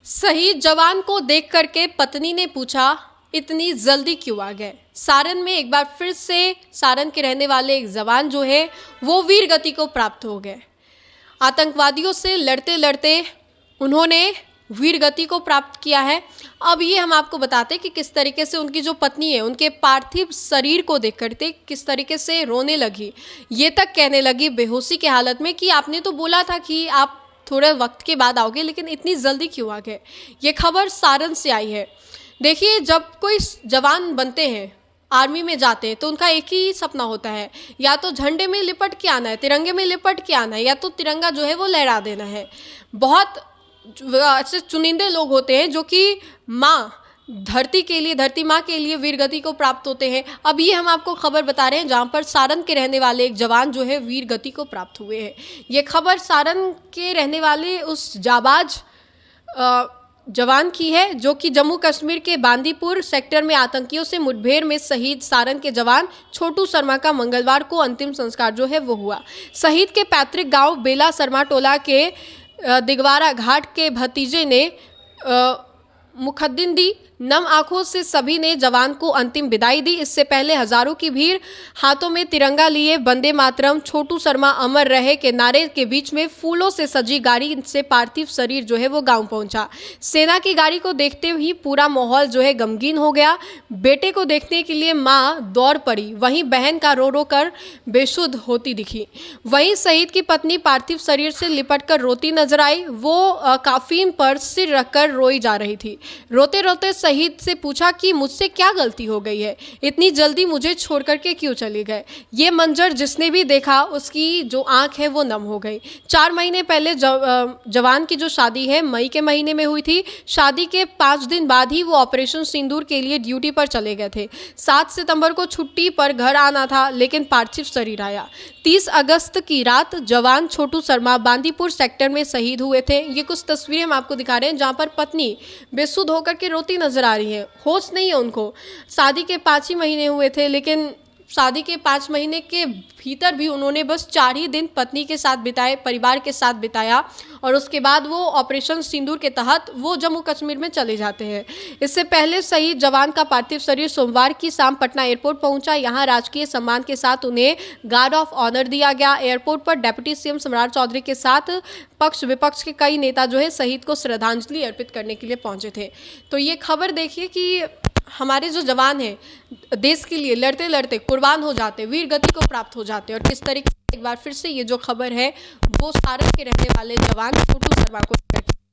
शहीद जवान को देख करके पत्नी ने पूछा, इतनी जल्दी क्यों आ गए। सारण में एक बार फिर से सारण के रहने वाले एक जवान जो है वो वीर गति को प्राप्त हो गए। आतंकवादियों से लड़ते लड़ते उन्होंने वीर गति को प्राप्त किया है। अब ये हम आपको बताते हैं कि किस तरीके से उनकी जो पत्नी है उनके पार्थिव शरीर को देख करके किस तरीके से रोने लगी। ये तक कहने लगी बेहोशी की हालत में कि आपने तो बोला था कि आप थोड़े वक्त के बाद आओगे, लेकिन इतनी जल्दी क्यों आ गए। ये खबर सारण से आई है। देखिए, जब कोई जवान बनते हैं, आर्मी में जाते हैं, तो उनका एक ही सपना होता है, या तो झंडे में लिपट के आना है, तिरंगे में लिपट के आना है, या तो तिरंगा जो है वो लहरा देना है। बहुत ऐसे चुनिंदे लोग होते हैं जो कि माँ धरती के लिए, धरती माँ के लिए वीर गति को प्राप्त होते हैं। अब ये हम आपको खबर बता रहे हैं जहाँ पर सारण के रहने वाले एक जवान जो है वीर गति को प्राप्त हुए हैं। ये खबर सारण के रहने वाले उस जाबाज जवान की है जो कि जम्मू कश्मीर के बांदीपुर सेक्टर में आतंकियों से मुठभेड़ में शहीद सारण के जवान छोटू शर्मा का मंगलवार को अंतिम संस्कार जो है वो हुआ। शहीद के पैतृक गांव बेला शर्मा टोला के दिगवारा घाट के भतीजे ने मुखद्दिन दी। नम आंखों से सभी ने जवान को अंतिम विदाई दी। इससे पहले हजारों की भीड़ हाथों में तिरंगा लिए वंदे मातरम, छोटू शर्मा अमर रहे के नारे के बीच में फूलों से सजी गाड़ी से पार्थिव शरीर जो है वो गांव पहुंचा। सेना की गाड़ी को देखते ही पूरा माहौल जो है गमगीन हो गया। बेटे को देखने के लिए मां दौड़ पड़ी, वहीं बहन का रो रो कर बेसुध होती दिखी। वहीं शहीद की पत्नी पार्थिव शरीर से लिपट कर रोती नजर आई। वो काफिन पर सिर रखकर रोई जा रही थी। रोते रोते शहीद से पूछा कि मुझसे क्या गलती हो गई है, इतनी जल्दी मुझे छोड़ करके क्यों चले गए। ये मंजर जिसने भी देखा उसकी जो आंख है वो नम हो गई। 4 महीने पहले जवान की जो शादी है मई के महीने में हुई थी। शादी के 5 दिन बाद ही वो ऑपरेशन सिंदूर के लिए ड्यूटी पर चले गए थे। 7 सितंबर को छुट्टी पर घर आना था, लेकिन पार्थिव शरीर आया। 30 अगस्त की रात जवान छोटू शर्मा बांदीपुर सेक्टर में शहीद हुए थे। ये कुछ तस्वीरें हम आपको दिखा रहे हैं जहाँ पर पत्नी बेसुध होकर के रोती नजर आ रही है, होश नहीं है उनको। शादी के 5 ही महीने हुए थे, लेकिन शादी के 5 महीने के भीतर भी उन्होंने बस 4 ही दिन पत्नी के साथ बिताए, परिवार के साथ बिताया, और उसके बाद वो ऑपरेशन सिंदूर के तहत वो जम्मू कश्मीर में चले जाते हैं। इससे पहले शहीद जवान का पार्थिव शरीर सोमवार की शाम पटना एयरपोर्ट पहुंचा। यहां राजकीय सम्मान के साथ उन्हें गार्ड ऑफ ऑनर दिया गया। एयरपोर्ट पर डिप्टी सीएम सम्राट चौधरी के साथ पक्ष विपक्ष के कई नेता जो है शहीद को श्रद्धांजलि अर्पित करने के लिए पहुंचे थे। तो ये खबर देखिए कि हमारे जो जवान हैं देश के लिए लड़ते लड़ते कुर्बान हो जाते, वीर गति को प्राप्त हो जाते, और किस तरीके से एक बार फिर से ये जो खबर है वो सारण के रहने वाले जवान छोटू शर्मा को